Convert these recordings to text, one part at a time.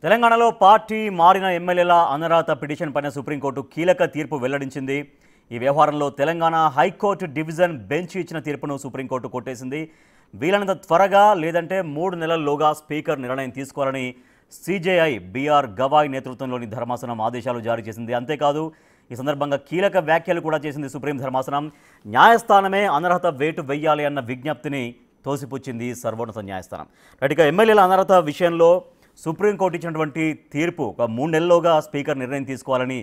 తెలంగాణలో పార్టీ మారిన ఎమ్మెల్యేల అనర్హత పిటిషన్ పైన సుప్రీంకోర్టు కీలక తీర్పు వెల్లడించింది. ఈ వ్యవహారంలో తెలంగాణ హైకోర్టు డివిజన్ బెంచ్ ఇచ్చిన తీర్పును సుప్రీంకోర్టు కొట్టేసింది. వీలైనంత త్వరగా లేదంటే 3 నెలల్లోగా స్పీకర్ నిర్ణయం తీసుకోవాలని సిజేఐ బిఆర్ గవాయ్ నేతృత్వంలోని ధర్మాసనం ఆదేశాలు జారీ చేసింది. అంతేకాదు ఈ సందర్భంగా కీలక వ్యాఖ్యలు కూడా చేసింది సుప్రీం ధర్మాసనం. న్యాయస్థానమే అనర్హత వేటు వెయ్యాలి అన్న విజ్ఞప్తిని తోసిపుచ్చింది సర్వోన్నత న్యాయస్థానం. ఇక ఎమ్మెల్యేల అనర్హత విషయంలో సుప్రీంకోర్టు ఇచ్చినటువంటి తీర్పు ఒక 3 నెలల్లోగా స్పీకర్ నిర్ణయం తీసుకోవాలని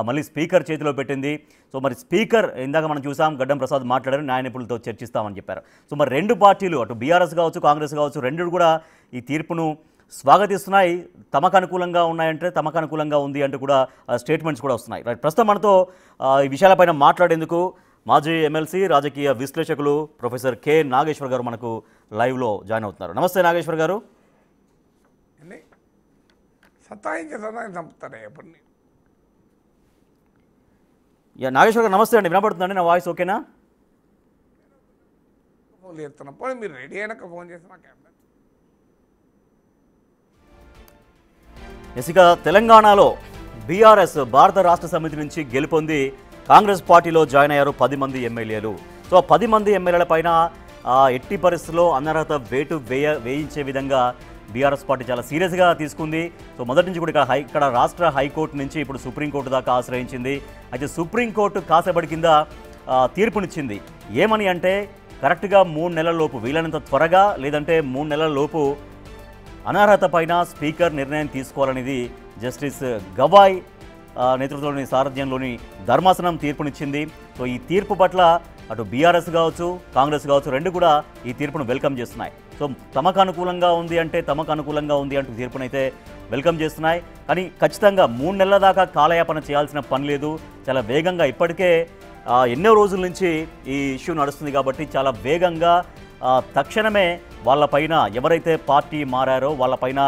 మళ్ళీ స్పీకర్ చేతిలో పెట్టింది. సో మరి స్పీకర్ ఇందాక మనం చూసాం, గడ్డం ప్రసాద్ మాట్లాడారు, న్యాయ నిపుణులతో చర్చిస్తామని చెప్పారు. సో మరి రెండు పార్టీలు అటు బీఆర్ఎస్ కావచ్చు కాంగ్రెస్ కావచ్చు రెండు కూడా ఈ తీర్పును స్వాగతిస్తున్నాయి. తమకు అనుకూలంగా ఉన్నాయంటే తమకు అనుకూలంగా ఉంది అంటూ కూడా స్టేట్మెంట్స్ కూడా వస్తున్నాయి. ప్రస్తుతం మనతో ఈ విషయాలపైన మాట్లాడేందుకు మాజీ ఎమ్మెల్సీ రాజకీయ విశ్లేషకులు ప్రొఫెసర్ కె నాగేశ్వర్ గారు మనకు లైవ్లో జాయిన్ అవుతున్నారు. నమస్తే నాగేశ్వర్ గారు. నాగేశ్వర్ గారు నమస్తే అండి, వినపడుతుందండి నా వాయిస్? ఓకేనా? ఫోన్ చేస్తున్నప్పుడు మీరు రెడీ అయినాక ఫోన్ చేసి ఇక తెలంగాణలో బీఆర్ఎస్ భారత రాష్ట్ర సమితి నుంచి గెలుపొంది కాంగ్రెస్ పార్టీలో జాయిన్ అయ్యారు 10 మంది ఎమ్మెల్యేలు. సో 10 మంది ఎమ్మెల్యేల పైన ఎట్టి పరిస్థితుల్లో అనర్హత వేటు వేయించే విధంగా బీఆర్ఎస్ పార్టీ చాలా సీరియస్గా తీసుకుంది. సో మొదటి నుంచి కూడా ఇక్కడ రాష్ట్ర హైకోర్టు నుంచి ఇప్పుడు సుప్రీంకోర్టు దాకా ఆశ్రయించింది. అయితే సుప్రీంకోర్టు కాసేపటి కింద తీర్పునిచ్చింది. ఏమని అంటే కరెక్ట్గా 3 నెలల లోపు, వీలైనంత త్వరగా లేదంటే 3 నెలల లోపు అనర్హత పైన స్పీకర్ నిర్ణయం తీసుకోవాలనేది జస్టిస్ గవాయ్ నేతృత్వంలోని సారథ్యంలోని ధర్మాసనం తీర్పునిచ్చింది. సో ఈ తీర్పు పట్ల అటు బీఆర్ఎస్ కావచ్చు కాంగ్రెస్ కావచ్చు రెండు కూడా ఈ తీర్పును వెల్కమ్ చేస్తున్నాయి. సో తమకు అనుకూలంగా ఉంది అంటే తమకు అనుకూలంగా ఉంది అంటూ తీర్పునైతే వెల్కమ్ చేస్తున్నాయి. కానీ ఖచ్చితంగా 3 నెలల దాకా కాలయాపన చేయాల్సిన పని లేదు. చాలా వేగంగా ఇప్పటికే ఎన్నో రోజుల నుంచి ఈ ఇష్యూ నడుస్తుంది కాబట్టి చాలా వేగంగా తక్షణమే వాళ్ళపైన ఎవరైతే పార్టీ మారారో వాళ్ళపైన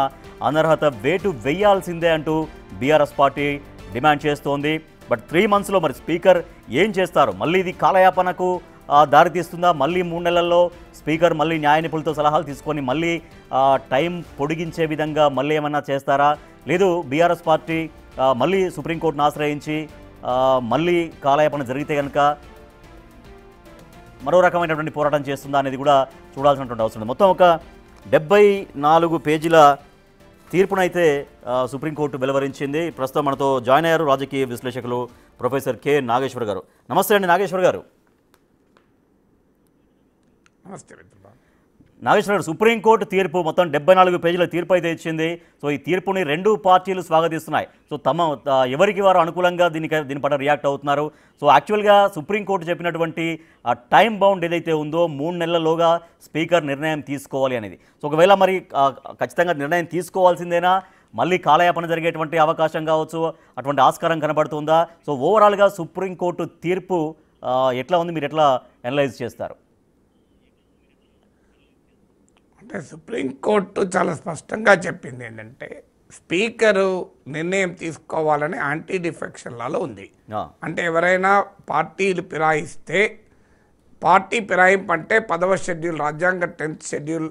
అనర్హత వేటు వేయాల్సిందే అంటూ బీఆర్ఎస్ పార్టీ డిమాండ్ చేస్తోంది. బట్ 3 మంత్స్లో మరి స్పీకర్ ఏం చేస్తారు? మళ్ళీ ఇది కాలయాపనకు దారితీస్తుందా? మళ్ళీ 3 నెలల్లో స్పీకర్ మళ్ళీ న్యాయ నిపుణులతో సలహాలు తీసుకొని మళ్ళీ టైం పొడిగించే విధంగా మళ్ళీ ఏమన్నా చేస్తారా? లేదు బీఆర్ఎస్ పార్టీ మళ్ళీ సుప్రీంకోర్టును ఆశ్రయించి మళ్ళీ కాలయాపన జరిగితే కనుక మరో రకమైనటువంటి పోరాటం చేస్తుందా అనేది కూడా చూడాల్సినటువంటి అవసరం ఉంది. మొత్తం ఒక 74 పేజీల తీర్పునైతే సుప్రీంకోర్టు వెలువరించింది. ప్రస్తుతం మనతో జాయిన్ అయ్యారు రాజకీయ విశ్లేషకులు ప్రొఫెసర్ కె నాగేశ్వర్ గారు. నమస్తే అండి నాగేశ్వర్ గారు. నమస్తే నాగేశ్వర్ గారు, సుప్రీంకోర్టు తీర్పు మొత్తం 74 పేజీల తీర్పు అయితే ఇచ్చింది. సో ఈ తీర్పుని రెండు పార్టీలు స్వాగతిస్తున్నాయి. సో ఎవరికి వారు అనుకూలంగా దీని పట్ల రియాక్ట్ అవుతున్నారు. సో యాక్చువల్గా సుప్రీంకోర్టు చెప్పినటువంటి ఆ టైం బౌండ్ ఏదైతే ఉందో 3 నెలల్లోగా స్పీకర్ నిర్ణయం తీసుకోవాలి అనేది. సో ఒకవేళ మరి ఖచ్చితంగా నిర్ణయం తీసుకోవాల్సిందేనా? మళ్ళీ కాలయాపన జరిగేటువంటి అవకాశం కావచ్చు, అటువంటి ఆస్కారం కనబడుతుందా? సో ఓవరాల్గా సుప్రీంకోర్టు తీర్పు ఎట్లా ఉంది, మీరు ఎట్లా అనలైజ్ చేస్తారు? అంటే సుప్రీంకోర్టు చాలా స్పష్టంగా చెప్పింది ఏంటంటే స్పీకరు నిర్ణయం తీసుకోవాలని యాంటీ డిఫెక్షన్ లాలో ఉంది. అంటే ఎవరైనా పార్టీలు ఫిరాయిస్తే పార్టీ ఫిరాయింపు అంటే 10వ షెడ్యూల్ రాజ్యాంగ 10th schedule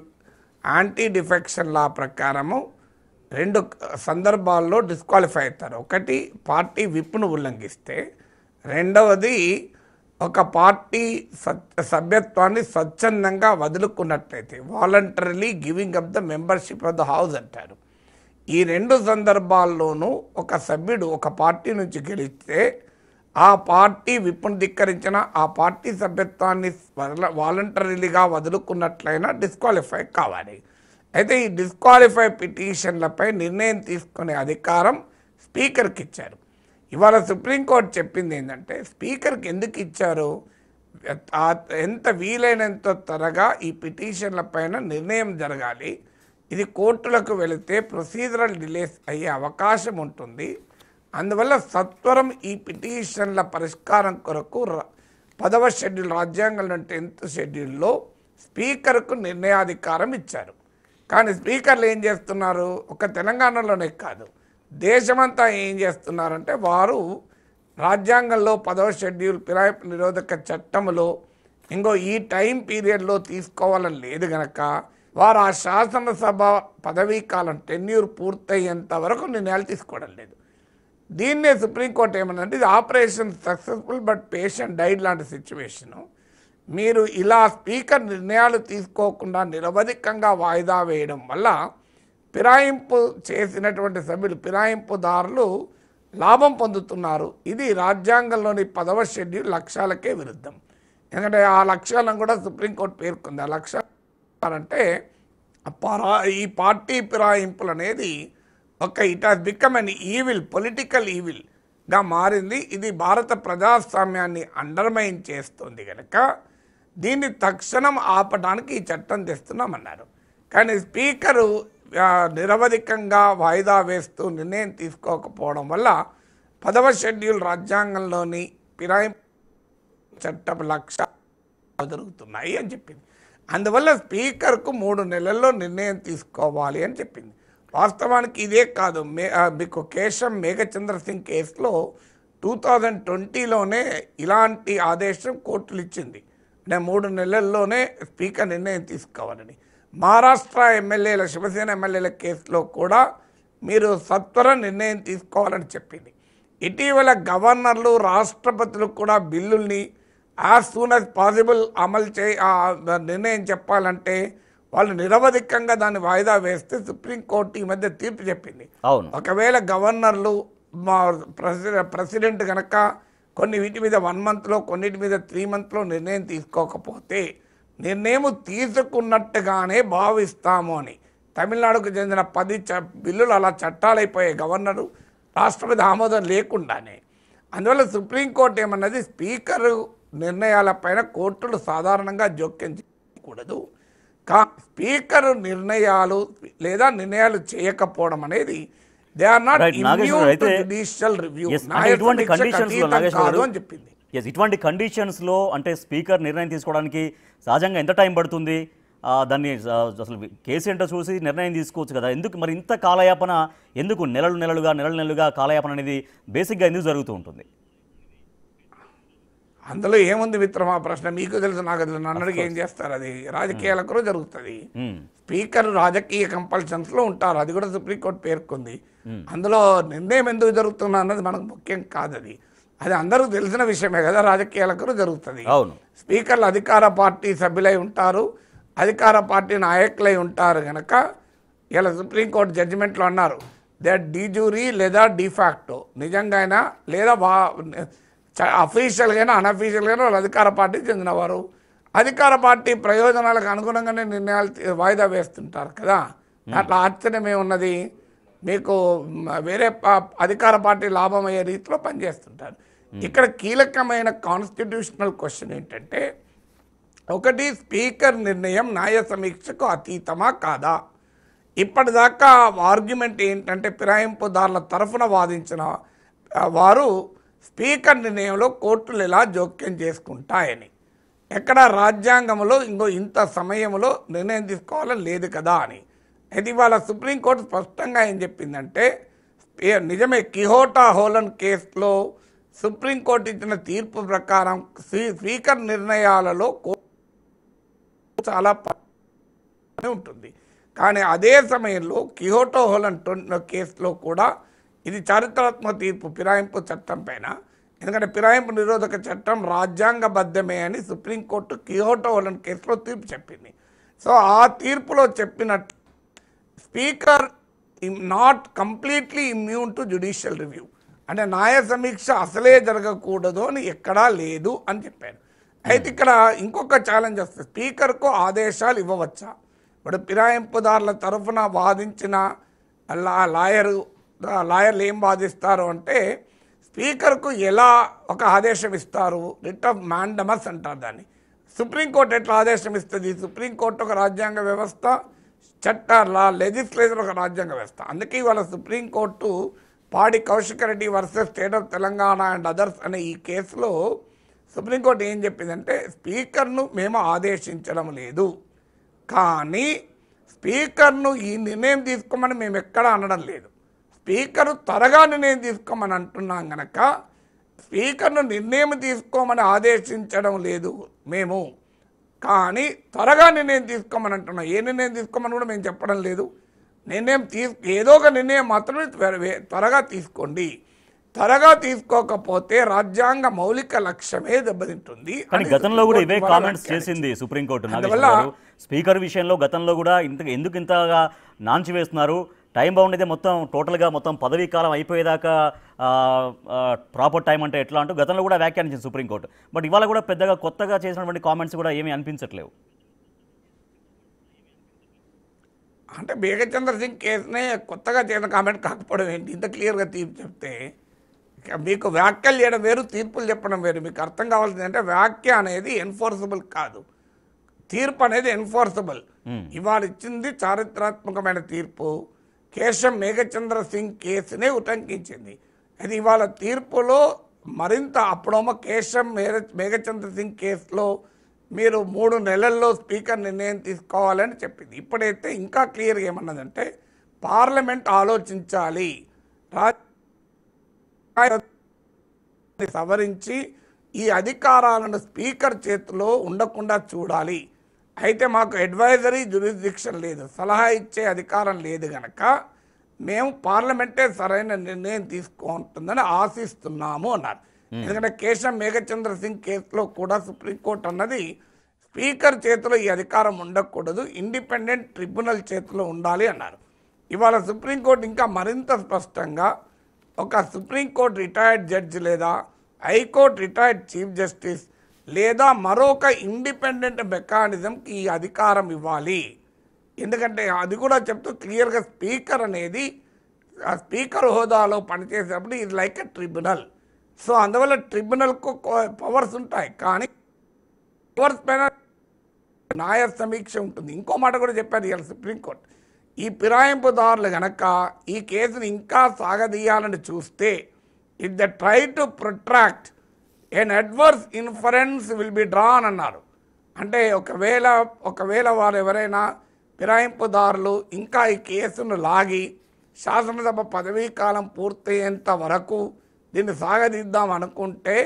anti defection law ప్రకారము 2 సందర్భాల్లో డిస్క్వాలిఫై అవుతారు. ఒకటి పార్టీ విప్ను ఉల్లంఘిస్తే, రెండవది ఒక పార్టీ సభ్యత్వాన్ని స్వచ్ఛందంగా వదులుకున్నట్లయితే voluntarily giving up the membership of the house అంటారు. ఈ 2 సందర్భాల్లోనూ ఒక సభ్యుడు ఒక పార్టీ నుంచి గెలిస్తే ఆ పార్టీ విప్ను ధిక్కరించిన ఆ పార్టీ సభ్యత్వాన్ని వాలంటరీలీగా వదులుకున్నట్లయినా డిస్క్వాలిఫై కావాలి. అయితే ఈ డిస్క్వాలిఫై పిటిషన్లపై నిర్ణయం తీసుకునే అధికారం స్పీకర్కి ఇచ్చారు. ఇవాళ సుప్రీంకోర్టు చెప్పింది ఏంటంటే స్పీకర్కి ఎందుకు ఇచ్చారు, ఎంత వీలైనంత త్వరగా ఈ పిటిషన్ల పైన నిర్ణయం జరగాలి. ఇది కోర్టులకు వెళితే ప్రొసీజరల్ డిలేస్ అయ్యే అవకాశం ఉంటుంది. అందువల్ల సత్వరం ఈ పిటిషన్ల పరిష్కారం కొరకు 10వ షెడ్యూల్ రాజ్యాంగంలో 10th షెడ్యూల్లో స్పీకర్కు నిర్ణయాధికారం ఇచ్చారు. కానీ స్పీకర్లు ఏం చేస్తున్నారు? ఒక తెలంగాణలోనే కాదు, దేశమంతా ఏం చేస్తున్నారంటే వారు రాజ్యాంగంలో 10వ షెడ్యూల్ ఫిరాయింపు నిరోధక చట్టంలో ఇంకో ఈ టైం పీరియడ్లో తీసుకోవాలని లేదు గనక వారు ఆ శాసనసభ పదవీ కాలం టెన్యూర్ పూర్తయ్యేంత వరకు నిర్ణయాలు తీసుకోవడం లేదు. దీన్నే సుప్రీంకోర్టు ఏమన్నంటే ఇది operation successful but patient died లాంటి సిచ్యువేషను. మీరు ఇలా స్పీకర్ నిర్ణయాలు తీసుకోకుండా నిరవధికంగా వాయిదా వేయడం వల్ల ఫిరాయింపు చేసినటువంటి సభ్యులు ఫిరాయింపుదారులు లాభం పొందుతున్నారు. ఇది రాజ్యాంగంలోని 10వ షెడ్యూల్ లక్ష్యాలకే విరుద్ధం. ఎందుకంటే ఆ లక్ష్యాలను కూడా సుప్రీంకోర్టు పేర్కొంది. ఆ లక్ష్యాలు అంటే ఈ పార్టీ ఫిరాయింపులు అనేది it has become an evil, political ఈవిల్గా మారింది. ఇది భారత ప్రజాస్వామ్యాన్ని అండర్మైన్ చేస్తుంది కనుక దీన్ని తక్షణం ఆపడానికి ఈ చట్టం తెస్తున్నామన్నారు. కానీ స్పీకరు నిరవధికంగా వాయిదా వేస్తూ నిర్ణయం తీసుకోకపోవడం వల్ల 10వ షెడ్యూల్ రాజ్యాంగంలోని ఫిరాయింపు చట్టం లక్ష్యాలు జరుగుతున్నాయి అని చెప్పింది. అందువల్ల స్పీకర్కు 3 నెలల్లో నిర్ణయం తీసుకోవాలి అని చెప్పింది. వాస్తవానికి ఇదే కాదు, మీకు కేశం మేఘచంద్ర సింగ్ కేసులో 2020లోనే ఇలాంటి ఆదేశం కోర్టులు ఇచ్చింది. అంటే 3 నెలల్లోనే స్పీకర్ నిర్ణయం తీసుకోవాలని. మహారాష్ట్ర ఎమ్మెల్యేల, శివసేన ఎమ్మెల్యేల కేసులో కూడా మీరు సత్వర నిర్ణయం తీసుకోవాలని చెప్పింది. ఇటీవల గవర్నర్లు, రాష్ట్రపతులు కూడా బిల్లుల్ని యాజ్ సూన్ యాజ్ పాసిబుల్ అమలు నిర్ణయం చెప్పాలంటే వాళ్ళు నిరవధికంగా దాన్ని వాయిదా వేస్తే సుప్రీంకోర్టు ఈ మధ్య తీర్పు చెప్పింది. ఒకవేళ గవర్నర్లు ప్రెసిడెంట్ కనుక కొన్ని వీటి మీద 1 మంత్లో, కొన్నిటి మీద 3 మంత్లో నిర్ణయం తీసుకోకపోతే నిర్ణయం తీసుకున్నట్టుగానే భావిస్తాము అని తమిళనాడుకు చెందిన 10 బిల్లులు అలా చట్టాలైపోయాయి గవర్నరు, రాష్ట్రపతి ఆమోదం లేకుండానే. అందువల్ల సుప్రీంకోర్టు ఏమన్నది, స్పీకరు నిర్ణయాలపైన కోర్టులు సాధారణంగా జోక్యం చేయకూడదు. స్పీకరు నిర్ణయాలు లేదా నిర్ణయాలు చేయకపోవడం అనేది they are not immune to judicial review అని చెప్పింది. ఇటువంటి కండిషన్స్లో అంటే స్పీకర్ నిర్ణయం తీసుకోవడానికి సహజంగా ఎంత టైం పడుతుంది? దాన్ని అసలు కేసు ఏంటో చూసి నిర్ణయం తీసుకోవచ్చు కదా. ఎందుకు మరి ఇంత కాలయాపన, ఎందుకు నెలలుగా కాలయాపన అనేది బేసిక్గా ఎందుకు జరుగుతూ ఉంటుంది? అందులో ఏముంది మిత్రమా ప్రశ్న? మీకు తెలుసు, నాకు తెలుసు. నన్నడికి ఏం చేస్తారు? అది రాజకీయాలకు జరుగుతుంది. స్పీకర్ రాజకీయ కంపల్షన్స్లో ఉంటారు, అది కూడా సుప్రీంకోర్టు పేర్కొంది. అందులో నిర్ణయం ఎందుకు జరుగుతున్నా అన్నది మనకు ముఖ్యం కాదు. అది అందరూ తెలిసిన విషయమే కదా, రాజకీయాలకు జరుగుతుంది. స్పీకర్లు అధికార పార్టీ సభ్యులై ఉంటారు, అధికార పార్టీ నాయకులై ఉంటారు కనుక ఇలా సుప్రీంకోర్టు జడ్జిమెంట్లో అన్నారు, దే డీజూరీ లేదా డిఫాక్టో, నిజంగా అయినా లేదా అఫీషియల్గా అన్అఫీషియల్గా వాళ్ళు అధికార పార్టీకి చెందినవారు. అధికార పార్టీ ప్రయోజనాలకు అనుగుణంగానే నిర్ణయాలు వాయిదా వేస్తుంటారు కదా. అట్లా ఆశ్చర్యమే ఉన్నది. మీకు వేరే అధికార పార్టీ లాభం అయ్యే రీతిలో పనిచేస్తుంటారు. ఇక్కడ కీలకమైన కాన్స్టిట్యూషనల్ క్వశ్చన్ ఏంటంటే, ఒకటి, స్పీకర్ నిర్ణయం న్యాయ సమీక్షకు అతీతమా కాదా? ఇప్పటిదాకా ఆర్గ్యుమెంట్ ఏంటంటే, ఫిరాయింపుదారుల తరఫున వాదించిన వారు స్పీకర్ నిర్ణయంలో కోర్టులు ఎలా జోక్యం చేసుకుంటాయని, ఎక్కడ రాజ్యాంగంలో ఇంత సమయంలో నిర్ణయం తీసుకోవాలని లేదు కదా అని. అయితే ఇవాళ సుప్రీంకోర్టు స్పష్టంగా ఏం చెప్పిందంటే, నిజమే కిహోటా హోలన్ కేసులో సుప్రీంకోర్టు ఇచ్చిన తీర్పు ప్రకారం స్పీకర్ నిర్ణయాలలో చాలా ఉంటుంది. కానీ అదే సమయంలో కిహోటా హోలన్ కేసులో కూడా ఇది చారిత్రాత్మక తీర్పు ఫిరాయింపు చట్టం పైన. ఎందుకంటే ఫిరాయింపు నిరోధక చట్టం రాజ్యాంగబద్ధమే అని సుప్రీంకోర్టు కిహోటా హోలన్ కేసులో తీర్పు చెప్పింది. సో ఆ తీర్పులో చెప్పినట్టు speaker not completely immune to judicial review, అంటే న్యాయ సమీక్ష అసలే జరగకూడదు అని ఎక్కడా లేదు అని చెప్పారు. అయితే ఇక్కడ ఇంకొక ఛాలెంజ్ వస్తుంది, స్పీకర్కు ఆదేశాలు ఇవ్వవచ్చా? ఇప్పుడు ఫిరాయింపుదారుల తరఫున వాదించిన లాయర్లు ఏం వాదిస్తారు అంటే, స్పీకర్కు ఎలా ఒక ఆదేశం ఇస్తారు? రిట్ ఆఫ్ మ్యాండమస్ అంటారు దాన్ని. సుప్రీంకోర్టు ఎట్లా ఆదేశం ఇస్తుంది? సుప్రీంకోర్టు ఒక రాజ్యాంగ వ్యవస్థ, లెజిస్లేచర్ ఒక రాజ్యాంగ వ్యవస్థ. అందుకే ఇవాళ సుప్రీంకోర్టు పాడి Kaushik Reddy versus state of Telangana and others అనే ఈ కేసులో సుప్రీంకోర్టు ఏం చెప్పిందంటే, స్పీకర్ను మేము ఆదేశించడం లేదు, కానీ స్పీకర్ను ఈ నిర్ణయం తీసుకోమని మేము ఎక్కడా అనడం లేదు. స్పీకరు త్వరగా నిర్ణయం తీసుకోమని అంటున్నాం కనుక స్పీకర్ను నిర్ణయం తీసుకోమని ఆదేశించడం లేదు మేము. కానీ త్వరగా నిర్ణయం తీసుకోమని అంటున్నాం. ఏ నిర్ణయం తీసుకోమని కూడా మేము చెప్పడం లేదు. నిర్ణయం ఏదో ఒక నిర్ణయం మాత్రమే త్వరగా తీసుకోండి. త్వరగా తీసుకోకపోతే రాజ్యాంగ మౌలిక లక్ష్యమే దెబ్బతింటుంది. కానీ గతంలో కూడా ఇవే కామెంట్స్ చేసింది సుప్రీంకోర్టు. స్పీకర్ విషయంలో గతంలో కూడా ఎందుకు ఇంతగా నాంచి వేస్తున్నారు, టైం బౌండ్ అయితే మొత్తం టోటల్గా మొత్తం పదవీ కాలం అయిపోయేదాకా ప్రాపర్ టైం అంటే ఎట్లా అంటూ గతంలో కూడా వ్యాఖ్యానించింది సుప్రీంకోర్టు. బట్ ఇవాళ కూడా పెద్దగా కొత్తగా చేసినటువంటి కామెంట్స్ కూడా ఏమీ అనిపించట్లేవు. అంటే మేఘచంద్ర సింగ్ కేసునే కొత్తగా చేసిన కామెంట్ కాకపోవడం ఏంటి? ఇంత క్లియర్గా తీర్పు చెప్తే మీకు వ్యాఖ్యలు చేయడం వేరు, తీర్పులు చెప్పడం వేరు. మీకు అర్థం కావాల్సింది అంటే వ్యాఖ్య అనేది ఎన్ఫోర్సబుల్ కాదు, తీర్పు అనేది ఎన్ఫోర్సబుల్. ఇవాళ ఇచ్చింది చారిత్రాత్మకమైన తీర్పు. కేశం మేఘచంద్ర సింగ్ కేసునే ఉటంకించింది. అది ఇవాళ తీర్పులో మరింత అప్పుడేమో కేశం మేఘచంద్ర సింగ్ కేసులో మీరు 3 నెలల్లో స్పీకర్ నిర్ణయం తీసుకోవాలని చెప్పింది. ఇప్పుడైతే ఇంకా క్లియర్గా ఏమన్నదంటే పార్లమెంట్ ఆలోచించాలి, సవరించి ఈ అధికారాలను స్పీకర్ చేతిలో ఉండకుండా చూడాలి. అయితే మాకు అడ్వైజరీ జ్యూరిస్డిక్షన్ లేదు, సలహా ఇచ్చే అధికారం లేదు కనుక మేము పార్లమెంటే సరైన నిర్ణయం తీసుకుంటుందని ఆశిస్తున్నాము అన్నారు. ఎందుకంటే కేశం మేఘచంద్ర సింగ్ కేసులో కూడా సుప్రీంకోర్టు అన్నది స్పీకర్ చేతిలో ఈ అధికారం ఉండకూడదు, ఇండిపెండెంట్ ట్రిబ్యునల్ చేతిలో ఉండాలి అన్నారు. ఇవాళ సుప్రీంకోర్టు ఇంకా మరింత స్పష్టంగా ఒక సుప్రీంకోర్టు రిటైర్డ్ జడ్జి లేదా హైకోర్టు రిటైర్డ్ చీఫ్ జస్టిస్ లేదా మరొక ఇండిపెండెంట్ మెకానిజంకి ఈ అధికారం ఇవ్వాలి. ఎందుకంటే అది కూడా చెప్తూ క్లియర్గా స్పీకర్ అనేది ఆ స్పీకర్ హోదాలో పనిచేసేటప్పుడు ఇది లైక్ ఎ ట్రిబ్యునల్. సో అందువల్ల ట్రిబ్యునల్కు పవర్స్ ఉంటాయి, కానీ పవర్స్ పైన న్యాయ సమీక్ష ఉంటుంది. ఇంకో మాట కూడా చెప్పారు ఇవాళ సుప్రీంకోర్టు, ఈ ఫిరాయింపుదారులు గనక ఈ కేసును ఇంకా సాగదీయాలని చూస్తే if the try to protract an adverse inference will be drawn అన్నారు. అంటే ఒకవేళ వారు ఎవరైనా ఫిరాయింపుదారులు ఇంకా ఈ కేసును లాగి శాసనసభ పదవీ కాలం పూర్తయ్యేంత వరకు దీన్ని సాగదీద్దాం అనుకుంటే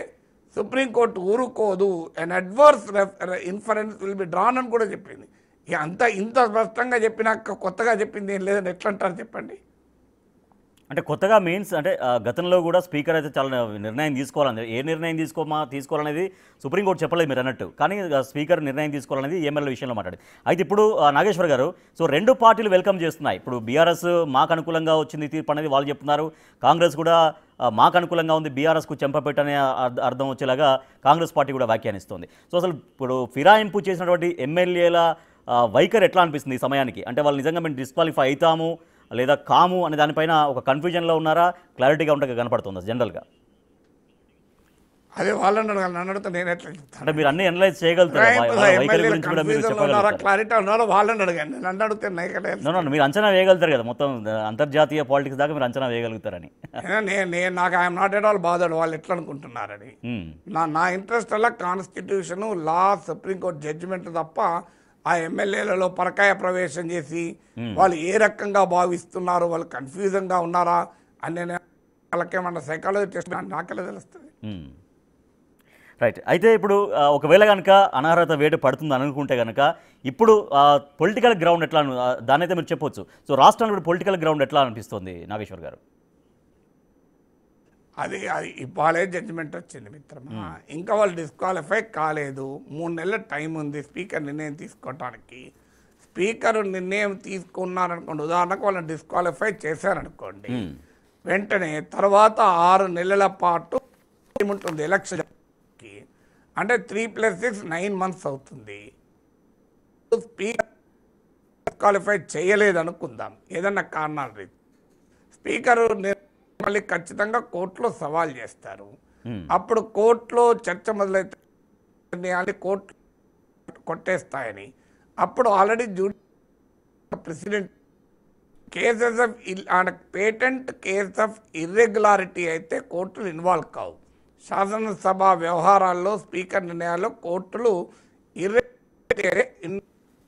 సుప్రీంకోర్టు ఊరుకోదు, an adverse inference will be drawn అని కూడా చెప్పింది. ఇక ఇంత స్పష్టంగా చెప్పినాక కొత్తగా చెప్పింది ఏం లేదని ఎట్లా అంటారు చెప్పండి? అంటే కొత్తగా మీన్స్ అంటే గతంలో కూడా స్పీకర్ అయితే చాలా నిర్ణయం తీసుకోవాలని, ఏ నిర్ణయం తీసుకోవాలనేది సుప్రీంకోర్టు చెప్పలేదు మీరు అన్నట్టు, కానీ స్పీకర్ నిర్ణయం తీసుకోవాలనేది ఎమ్మెల్యే విషయంలో మాట్లాడింది. అయితే ఇప్పుడు నాగేశ్వర్ గారు, సో 2 పార్టీలు వెల్కమ్ చేస్తున్నాయి. ఇప్పుడు బీఆర్ఎస్ మాకు అనుకూలంగా వచ్చింది తీర్పు అనేది వాళ్ళు చెప్తున్నారు, కాంగ్రెస్ కూడా మాకు అనుకూలంగా ఉంది, బీఆర్ఎస్కు చెంపపెట్టనే అర్థం వచ్చేలాగా కాంగ్రెస్ పార్టీ కూడా వ్యాఖ్యానిస్తోంది. సో అసలు ఇప్పుడు ఫిరాయింపు చేసినటువంటి ఎమ్మెల్యేల వైఖరి ఎట్లా అనిపిస్తుంది ఈ సమయానికి? అంటే వాళ్ళు నిజంగా మేము డిస్క్వాలిఫై అవుతాము లేదా కాము అనే దానిపైన ఒక కన్ఫ్యూజన్లో ఉన్నారా, క్లారిటీగా ఉంటే కనపడుతుందా జనరల్గా? అదే వాళ్ళని నన్ను అడిగితే నేను ఎట్లా చెప్తాను? అంటే మీరు అన్ని అనలైజ్ చేయగలుగుతారా? క్లారిటీ ఉన్నారో వాళ్ళని అడగండి, నన్ను అడిగితే మీరు అంచనా వేయగలుగుతారు కదా, మొత్తం అంతర్జాతీయ పాలిటిక్స్ దాకా మీరు అంచనా వేయగలుగుతారని. నాకు ఐఎమ్ నాట్ ఎట్ ఆల్ బాధడు వాళ్ళు ఎట్లా అనుకుంటున్నారని. నా ఇంట్రెస్ట్ అలా కాన్స్టిట్యూషన్, లా, సుప్రీంకోర్టు జడ్జిమెంట్ తప్ప ఆ ఎమ్మెల్యేలలో పరకాయ ప్రవేశం చేసి వాళ్ళు ఏ రకంగా భావిస్తున్నారు, వాళ్ళు కన్ఫ్యూజన్గా ఉన్నారా అని వాళ్ళకేమన్నా సైకాలజీ టెస్ట్ నాకెలా తెలుస్తుంది? రైట్. అయితే ఇప్పుడు ఒకవేళ కనుక అనర్హత వేటు పడుతుంది అనుకుంటే కనుక ఇప్పుడు పొలిటికల్ గ్రౌండ్ ఎట్లా, దాని అయితే మీరు చెప్పొచ్చు. సో రాష్ట్రంలో పొలిటికల్ గ్రౌండ్ ఎట్లా అనిపిస్తుంది నాగేశ్వర్ గారు? అది ఇవాళే జడ్జిమెంట్ వచ్చింది మిత్రమా, ఇంకా వాళ్ళు డిస్క్వాలిఫై కాలేదు. 3 నెలల టైం ఉంది స్పీకర్ నిర్ణయం తీసుకోవటానికి. స్పీకర్ నిర్ణయం తీసుకున్నారనుకోండి, ఉదాహరణకు వాళ్ళని డిస్క్వాలిఫై చేశారనుకోండి, వెంటనే తర్వాత 6 నెలల పాటు ఏముంటుంది ఎలక్షన్కి, అంటే 3 + 6 9 months అవుతుంది. స్పీకర్ డిస్క్వాలిఫై చేయలేదు అనుకుందాం ఏదన్నా కారణాల రీతి, స్పీకర్ మళ్ళీ ఖచ్చితంగా కోర్టులో సవాల్ చేస్తారు. అప్పుడు కోర్టులో చర్చ మొదలైతే కోర్టు కొట్టేస్తాయని, అప్పుడు already president cases of patent case of irregularity అయితే కోర్టులు ఇన్వాల్వ్ కావు. శాసనసభ వ్యవహారాల్లో స్పీకర్ నిర్ణయాల్లో కోర్టులు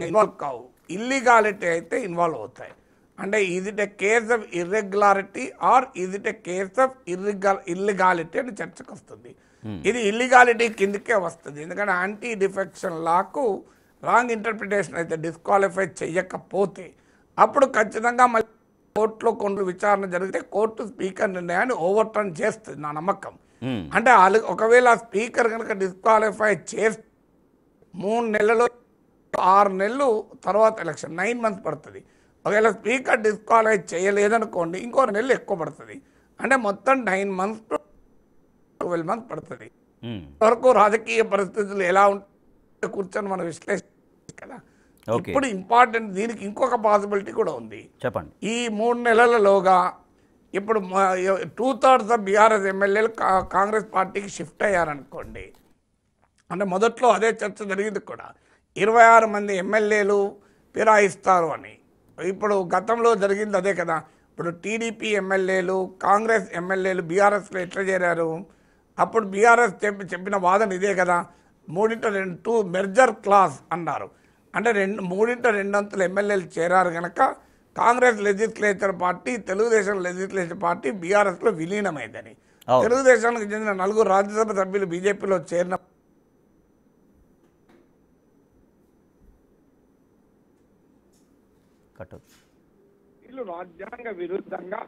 ఇన్వాల్వ్ కావు, ఇల్లీగాలిటీ అయితే ఇన్వాల్వ్ అవుతాయి. అంటే is it a case of irregularity or is it a case of illegality అని చర్చకు వస్తుంది. ఇది ఇల్లీగాలిటీ కిందకే వస్తుంది. ఎందుకంటే యాంటీ డిఫెక్షన్ లాకు రాంగ్ ఇంటర్ప్రిటేషన్ అయితే డిస్క్వాలిఫై చేయకపోతే అప్పుడు ఖచ్చితంగా మళ్ళీ కోర్టులో కొన్ని విచారణ జరిగితే కోర్టు స్పీకర్ నిర్ణయాన్ని ఓవర్టర్న్ చేస్తుంది నా నమ్మకం. అంటే ఒకవేళ స్పీకర్ కనుక డిస్క్వాలిఫై చేస్తే 3 నెలలు 6 నెలలు తర్వాత ఎలక్షన్ 9 మంత్స్ పడుతుంది. ఒకవేళ స్పీకర్ డిస్క్వాలిఫై చేయలేదనుకోండి ఇంకో 2 నెలలు ఎక్కువ పడుతుంది. అంటే మొత్తం 9 మంత్స్ టు 12 మంత్స్ పడుతుంది. వరకు రాజకీయ పరిస్థితులు ఎలా ఉంటే కూర్చొని మనం విశ్లేషించాలి కదా. ఇప్పుడు ఇంపార్టెంట్ దీనికి ఇంకొక పాసిబిలిటీ కూడా ఉంది. చెప్పండి. ఈ 3 నెలలలోగా ఇప్పుడు 2/3 ఆఫ్ బీఆర్ఎస్ ఎమ్మెల్యేలు కాంగ్రెస్ పార్టీకి షిఫ్ట్ అయ్యారనుకోండి. అంటే మొదట్లో అదే చర్చ జరిగింది కూడా 26 మంది ఎమ్మెల్యేలు ఫిరాయిస్తారు అని. ఇప్పుడు గతంలో జరిగింది అదే కదా. ఇప్పుడు టీడీపీ ఎమ్మెల్యేలు కాంగ్రెస్ ఎమ్మెల్యేలు బీఆర్ఎస్లో ఎట్లా చేరారు? అప్పుడు బీఆర్ఎస్ చెప్పిన వాదన ఇదే కదా, 3x2 మెర్జర్ క్లాస్ అన్నారు. అంటే 3x2 ఎమ్మెల్యేలు చేరారు కనుక Congress legislature party Telugu Desam legislature party బీఆర్ఎస్లో విలీనమైందని. తెలుగుదేశానికి చెందిన 4 రాజ్యసభ సభ్యులు బీజేపీలో చేరిన వీళ్ళు రాజ్యాంగ విరుద్ధంగా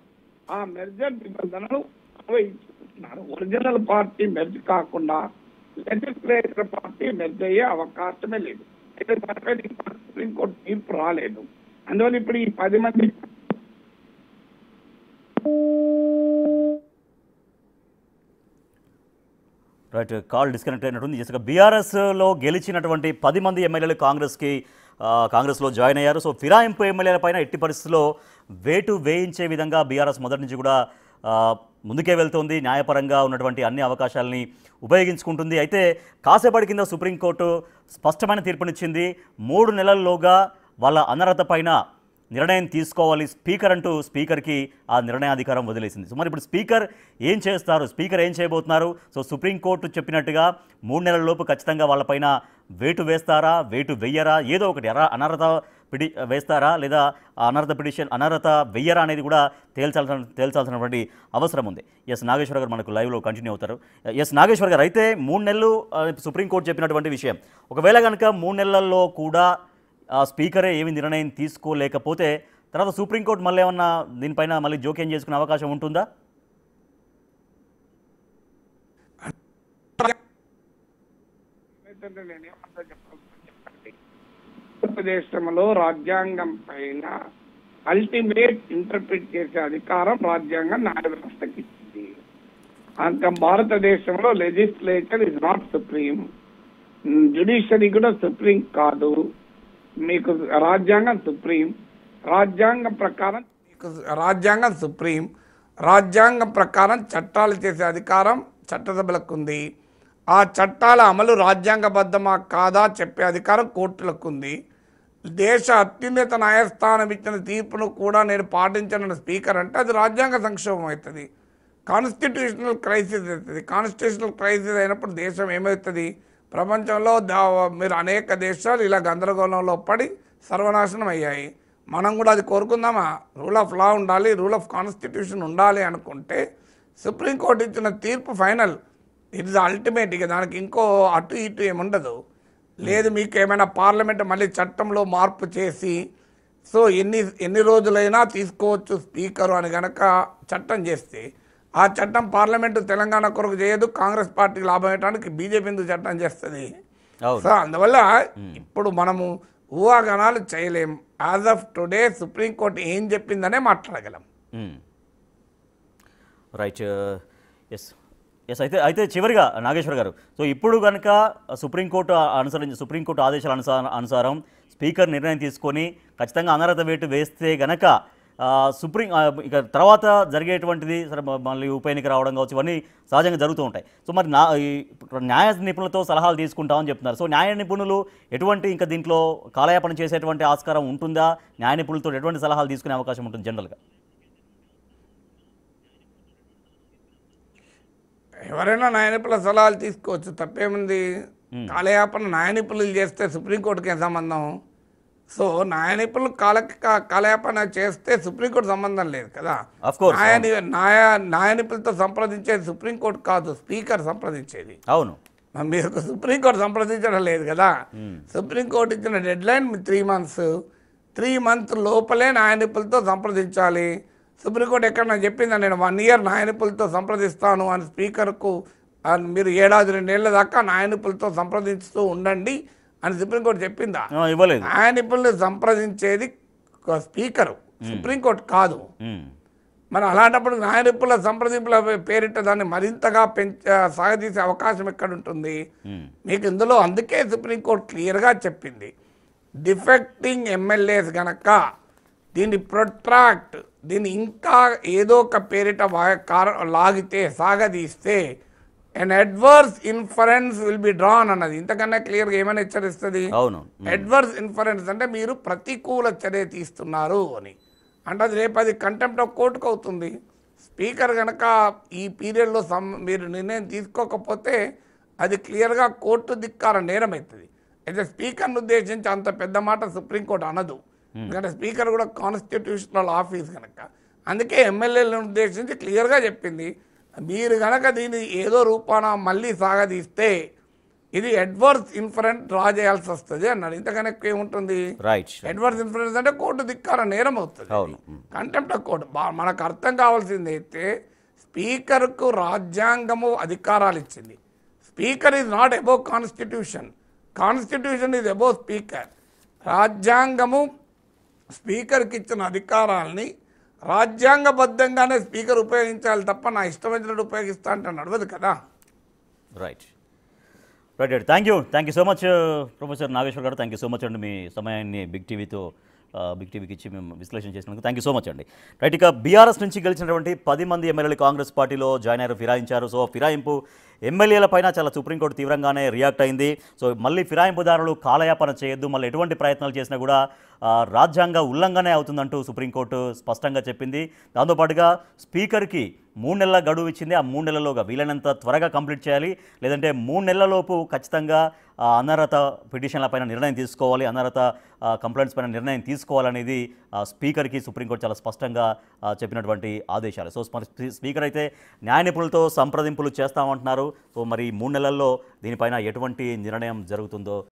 ఆ మెర్జర్ నిబంధనలు అన్వయించుకుంటున్నారు. ఒరిజినల్ పార్టీ మెర్జ్ కాకుండా లెజిస్లేచర్ పార్టీ మెర్జ్ అయ్యే అవకాశమే లేదు. అయితే దానిపై సుప్రీంకోర్టు తీర్పు రాలేదు. అందువల్ల ఇప్పుడు ఈ 10 మంది రైట్ కాల్ డిస్కనెక్ట్ అయినట్టుంది. జస్ట్ బీఆర్ఎస్లో గెలిచినటువంటి 10 మంది ఎమ్మెల్యేలు కాంగ్రెస్లో జాయిన్ అయ్యారు. సో ఫిరాయింపు ఎమ్మెల్యేల పైన ఎట్టి పరిస్థితుల్లో వేటు వేయించే విధంగా బీఆర్ఎస్ మొదటి నుంచి కూడా ముందుకే వెళ్తుంది. న్యాయపరంగా ఉన్నటువంటి అన్ని అవకాశాలని ఉపయోగించుకుంటుంది. అయితే కాసేపటి కింద సుప్రీంకోర్టు స్పష్టమైన తీర్పునిచ్చింది. 3 నెలల్లోగా వాళ్ళ అనర్హత పైన నిర్ణయం తీసుకోవాలి స్పీకర్ అంటూ స్పీకర్కి ఆ నిర్ణయాధికారం వదిలేసింది. సో మరి ఇప్పుడు స్పీకర్ ఏం చేస్తారు, స్పీకర్ ఏం చేయబోతున్నారు? సో సుప్రీంకోర్టు చెప్పినట్టుగా 3 నెలల లోపు ఖచ్చితంగా వాళ్ళపైన వేటు వేస్తారా, వేటు వెయ్యరా, ఏదో ఒకటి అనర్హత వేస్తారా లేదా అనర్హత వెయ్యరా అనేది కూడా తేల్చాల్సినటువంటి అవసరం ఉంది. ఎస్ నాగేశ్వర్ గారు మనకు లైవ్లో కంటిన్యూ అవుతారు. ఎస్ నాగేశ్వర్ గారు, అయితే 3 నెలలు సుప్రీంకోర్టు చెప్పినటువంటి విషయం, ఒకవేళ కనుక 3 నెలల్లో కూడా స్పీకరే ఏమి నిర్ణయం తీసుకోలేకపోతే తర్వాత సుప్రీంకోర్టు మళ్ళీ ఏమన్నా దీనిపైన మళ్ళీ జోక్యం చేసుకునే అవకాశం ఉంటుందా? ఆంధ్రప్రదేశంలో రాజ్యాంగం పైన అల్టిమేట్ ఇంటర్ప్రిట్ చేసే అధికారం రాజ్యాంగం న్యాయ వ్యవస్థకి ఇచ్చింది. అంత భారతదేశంలో legislature is not supreme, judiciary కూడా సుప్రీం కాదు. మీకు రాజ్యాంగం సుప్రీం, రాజ్యాంగం ప్రకారం చట్టాలు చేసే అధికారం చట్టసభలకు ఉంది. ఆ చట్టాల అమలు రాజ్యాంగబద్ధమా కాదా చెప్పే అధికారం కోర్టులకు ఉంది. దేశ అత్యున్నత న్యాయస్థానం ఇచ్చిన తీర్పును కూడా నేను పాటించను స్పీకర్ అంటే అది రాజ్యాంగ సంక్షోభం అవుతుంది, కాన్స్టిట్యూషనల్ క్రైసిస్ అవుతుంది. కాన్స్టిట్యూషనల్ క్రైసిస్ అయినప్పుడు దేశం ఏమవుతుంది? ప్రపంచంలో మీరు అనేక దేశాలు ఇలా గందరగోళంలో పడి సర్వనాశనం అయ్యాయి. మనం కూడా అది కోరుకుందామా? రూల్ ఆఫ్ లా ఉండాలి, రూల్ ఆఫ్ కాన్స్టిట్యూషన్ ఉండాలి అనుకుంటే సుప్రీంకోర్టు ఇచ్చిన తీర్పు ఫైనల్, ఇట్ ఇస్ అల్టిమేట్. ఇక దానికి ఇంకో అటు ఇటు ఏముండదు. లేదు మీకు ఏమైనా పార్లమెంట్ మళ్ళీ చట్టంలో మార్పు చేసి సో ఎన్ని రోజులైనా తీసుకోవచ్చు స్పీకరు అని కనుక చట్టం చేస్తే ఆ చట్టం పార్లమెంటు తెలంగాణ కొరకు చేయదు, కాంగ్రెస్ పార్టీకి లాభం అయ్యడానికి బీజేపీ ఎందుకు చట్టం చేస్తుంది? సో అందువల్ల ఇప్పుడు మనము ఊహాగానాలు చేయలేం. యాజ్ ఆఫ్ టుడే సుప్రీంకోర్టు ఏం చెప్పిందనే మాట్లాడగలం. రైట్. ఎస్ ఎస్ అయితే చివరిగా నాగేశ్వర్ గారు, సో ఇప్పుడు కనుక సుప్రీంకోర్టు ఆదేశాల అనుసారం స్పీకర్ నిర్ణయం తీసుకొని ఖచ్చితంగా అనర్హత వేటు వేస్తే గనక ఇక తర్వాత జరిగేటువంటిది సరే మళ్ళీ ఉప ఎన్నిక రావడం కావచ్చు, ఇవన్నీ సహజంగా జరుగుతూ ఉంటాయి. సో మరి న్యాయ నిపుణులతో సలహాలు తీసుకుంటామని చెప్తున్నారు. సో న్యాయ నిపుణులు ఎటువంటి ఇంకా దీంట్లో కాలయాపన చేసేటువంటి ఆస్కారం ఉంటుందా? న్యాయ నిపుణులతో ఎటువంటి సలహాలు తీసుకునే అవకాశం ఉంటుంది జనరల్గా? ఎవరైనా న్యాయ నిపుణుల సలహాలు తీసుకోవచ్చు, తప్పేముంది. కాలయాపన న్యాయ నిపుణులు చేస్తే సుప్రీంకోర్టుకి ఏం సంబంధం? సో న్యాయ నిపుణులు కాలయాపన చేస్తే సుప్రీంకోర్టు సంబంధం లేదు కదా. Of course, న్యాయ నిపుణులతో సంప్రదించేది సుప్రీంకోర్టు కాదు, స్పీకర్ సంప్రదించేది. అవును. మీరు సుప్రీంకోర్టు సంప్రదించడం లేదు కదా. సుప్రీంకోర్టు ఇచ్చిన డెడ్ లైన్ 3 months. 3 months లోపలే న్యాయ నిపుణులతో సంప్రదించాలి. సుప్రీంకోర్టు ఎక్కడ చెప్పిందా నేను 1 year న్యాయ నిపుణులతో సంప్రదిస్తాను అని స్పీకర్కు, మీరు 7-2 ఏళ్ల దాకా న్యాయ నిపుణులతో సంప్రదిస్తూ ఉండండి అని సుప్రీంకోర్టు చెప్పిందా? ఇవ్వలేదు. న్యాయ నిపుణులు సంప్రదించేది స్పీకరు, సుప్రీంకోర్టు కాదు. మరి అలాంటప్పుడు న్యాయ నిపుణుల సంప్రదింపుల పేరిట దాన్ని మరింతగా సాగదీసే అవకాశం ఎక్కడుంటుంది మీకు ఇందులో? అందుకే సుప్రీంకోర్టు క్లియర్గా చెప్పింది, డిఫెక్టింగ్ ఎమ్మెల్యేస్ గనక దీన్ని ప్రొట్రాక్ట్, దీన్ని ఇంకా ఏదో ఒక పేరిట లాగితే, సాగదీస్తే an adverse inference will be drawn అన్నది. ఇంతకన్నా క్లియర్గా ఏమైనా హెచ్చరిస్తుంది? అడ్వర్స్ ఇన్ఫరెన్స్ అంటే మీరు ప్రతికూల చర్య తీస్తున్నారు అని. అంటే అది రేపు అది కంటెంప్ట్ ఆఫ్ కోర్టుకు అవుతుంది. స్పీకర్ కనుక ఈ పీరియడ్లో మీరు నిర్ణయం తీసుకోకపోతే అది క్లియర్గా కోర్టు ధిక్కార నేరం అవుతుంది. అయితే స్పీకర్ను ఉద్దేశించి అంత పెద్ద మాట సుప్రీంకోర్టు అనదు, ఎందుకంటే స్పీకర్ కూడా కాన్స్టిట్యూషనల్ ఆఫీస్ కనుక. అందుకే ఎమ్మెల్యేలను ఉద్దేశించి క్లియర్గా చెప్పింది, మీరు కనుక దీన్ని ఏదో రూపాన మళ్ళీ సాగదీస్తే ఇది అడ్వర్స్ ఇన్ఫరెన్స్ డ్రా చేయాల్సి వస్తుంది అన్నాడు. ఇంతకన్నా ఎక్కువ ఏముంటుంది? అడ్వర్స్ ఇన్ఫరెన్స్ అంటే కోర్టు ధిక్కార నేరం అవుతుంది, కంటెంప్ట్ ఆఫ్ కోర్టు. మనకు అర్థం కావాల్సింది అయితే స్పీకర్కు రాజ్యాంగము అధికారాలు ఇచ్చింది. Speaker is not above constitution, constitution is above speaker. రాజ్యాంగము స్పీకర్కి ఇచ్చిన అధికారాలని రాజ్యాంగబద్ధంగానే స్పీకర్ ఉపయోగించాలి తప్ప నా ఇష్టం వచ్చినట్టు ఉపయోగిస్తా అంటే నడవదు కదా. Right. Thank you so much professor Nageswar garu. Thank you so much అండి, మీ సమయాన్ని బిగ్ టీవీకి ఇచ్చి మేము విశ్లేషణ చేసినందుకు థ్యాంక్ యూ సో మచ్ అండి. రైట్, ఇక బీఆర్ఎస్ నుంచి గెలిచినటువంటి 10 మంది ఎమ్మెల్యేలు కాంగ్రెస్ పార్టీలో జాయిన్ అయ్యారు, ఫిరాయించారు. సో ఫిరాయింపు ఎమ్మెల్యేల పైన చాలా సుప్రీంకోర్టు తీవ్రంగానే రియాక్ట్ అయింది. సో మళ్ళీ ఫిరాయింపుదారులు కాలయాపన చేయొద్దు, మళ్ళీ ఎటువంటి ప్రయత్నాలు చేసినా కూడా రాజ్యాంగ ఉల్లంఘనే అవుతుందంటూ సుప్రీంకోర్టు స్పష్టంగా చెప్పింది. దాంతోపాటుగా స్పీకర్కి 3 నెలల గడువు ఇచ్చింది. ఆ 3 నెలల్లోగా వీలైనంత త్వరగా కంప్లీట్ చేయాలి, లేదంటే 3 నెలలలోపు ఖచ్చితంగా అనర్హత పిటిషన్ల పైన నిర్ణయం తీసుకోవాలి, అనర్హత కంప్లైంట్స్ పైన నిర్ణయం తీసుకోవాలనేది స్పీకర్కి సుప్రీంకోర్టు చాలా స్పష్టంగా చెప్పినటువంటి ఆదేశాలు. సో స్పీకర్ అయితే న్యాయ నిపుణులతో సంప్రదింపులు చేస్తామంటున్నారు. సో మరి 3 నెలల్లో దీనిపైన ఎటువంటి నిర్ణయం జరుగుతుందో